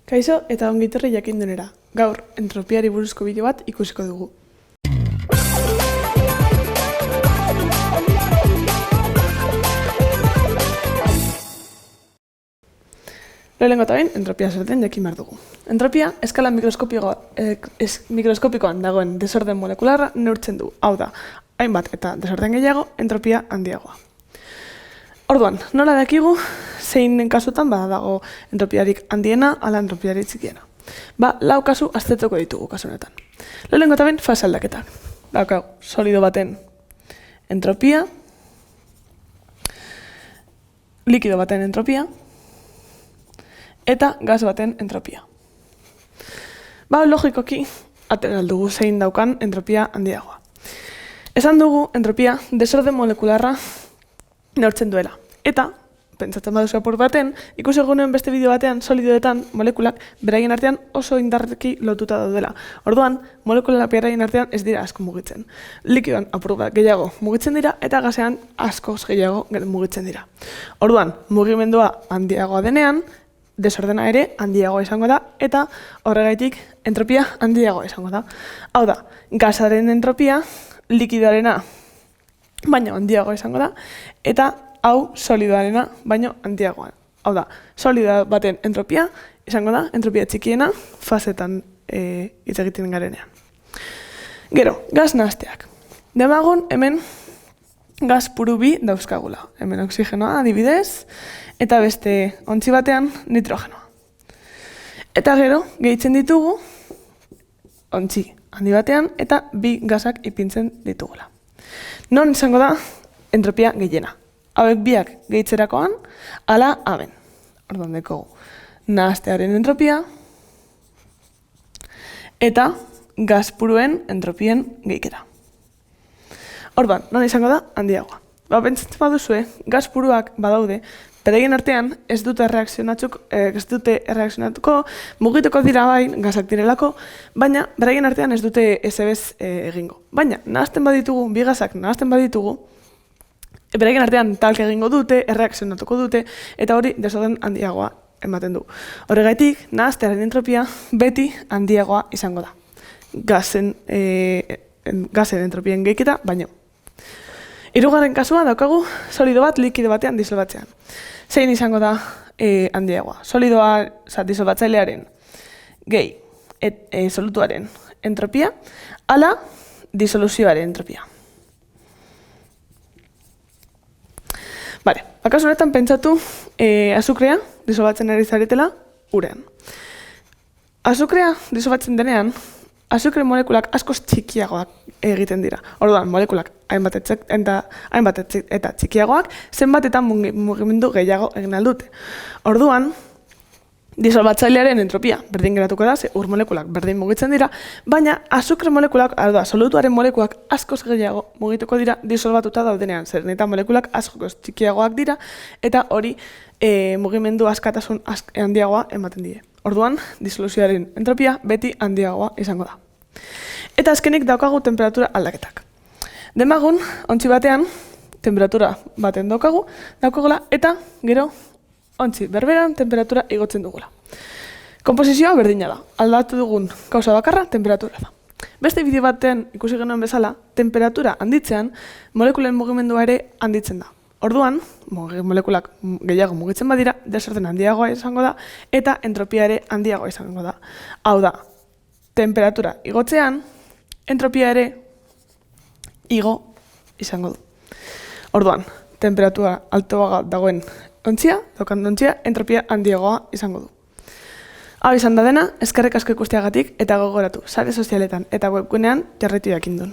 Kaixo eta ongi etorri jakindunera. Gaur, entropiari buruzko bideo bat ikusiko dugu. Lehenengo eta behin, entropia zer den jakin behar dugu. Entropia, eskala mikroskopikoan dagoen desorden molekularra neurtzen du. Hau da, hainbat eta desorden gehiago, entropia handiagoa. Orduan, nola dakigu, zein kasutan dago entropiarik handiena ala entropiarik txikiena. Lau kasu aztertuko ditugu kasu honetan. Lehenengo eta behin, fase aldaketak. Daukagu, solido baten entropia, likido baten entropia, eta gas baten entropia. Logikoki, atera dugu zein daukan entropia handiagoa. Esan dugu entropia desorden molekularra neurtzen duela. Eta, pentsatzen baduzu apur baten, ikusi egunen beste bideo batean solidoetan molekulak beraien artean oso indarreki lotuta daudela. Orduan, molekulak beraien artean ez dira asko mugitzen. Likidoan apur bat gehiago mugitzen dira eta gasean askoz gehiago mugitzen dira. Orduan, mugimendua handiagoa denean, desordena ere handiagoa izango da, eta horregaitik entropia handiagoa izango da. Hau da, gasaren entropia, likidoarena baino handiagoa izango da, eta hau solidoarena baino handiagoa. Hau da, solido baten entropia izango da, entropia txikiena, fasetan hitz egiten garenean. Gero, gas nahasteak. Demagun hemen gas puru bi dauzkagula. Hemen oxigenoa adibidez, eta beste ontzi batean nitrogenoa. Eta gero, gehitzen ditugu ontzi handi batean eta bi gasak ipintzen ditugula. Non izango da entropia gehiena. Hauek biak gehitzerakoan, ala hemen. Orduan dekogu nahastearen entropia eta gas puruen entropien gehiketa. Orduan, non izango da handiagoa. Pentsatzen baduzue, gas puruak badaude, beraien artean ez dute erreakzionatuko, mugituko dira bai, gasak direlako, baina beraien artean ez dute ezebez egingo. Baina, nahazten baditugu, bi gasak nahazten baditugu, beraien artean talk egingo dute, erreakzionatuko dute, eta hori desorden handiagoa ematen du. Horregaitik, nahaztearen entropia beti handiagoa izango da. Gasen entropien gehiketa, baino. Hirugarren kasua daukagu solido bat likido batean disolbatzean. Zein izango da handiagoa? Solidoa disolbatzailearen gehi solutuaren entropia, ala disoluzioaren entropia. Kasu honetan pentsatu azukrea disolbatzen ari zaretela urean. Azukrea disolbatzen denean, azukre molekulak askoz txikiagoak egiten dira. Orduan, molekulak hainbat eta txikiagoak zenbatetan mugimendu gehiago egin aldute. Orduan, disolbatzailearen entropia berdin geratuko da, ze ur molekulak berdin mugitzen dira, baina azukre molekulak, solutuaren molekulak askoz gehiago mugituko dira disolbatuta daudenean, zer eta molekulak askoz txikiagoak dira, eta hori mugimendu askatasun handiagoa ematen die. Orduan, disoluzioaren entropia beti handiagoa izango da. Eta azkenik daukagu temperatura aldaketak. Demagun, ontzi batean, temperatura baten daukagula, eta gero, ontzi berberan temperatura igotzen dugula. Konposizioa berdina da. Aldatu dugun kausa bakarra, temperatura da. Beste bideo batean ikusi genuen bezala, temperatura handitzean, molekulen mugimendua ere handitzen da. Orduan, molekulak gehiago mugitzen badira, desorden handiagoa izango da, eta entropia ere handiagoa izango da. Hau da, temperatura igotzean, entropia ere igo izango du. Orduan, temperatura altoaga dagoen ontzia, entropia handiagoa izango du. Hau izan da dena, eskerrik asko ikusteagatik eta gogoratu, sare sozialetan eta webgunean jarraitu jakindun.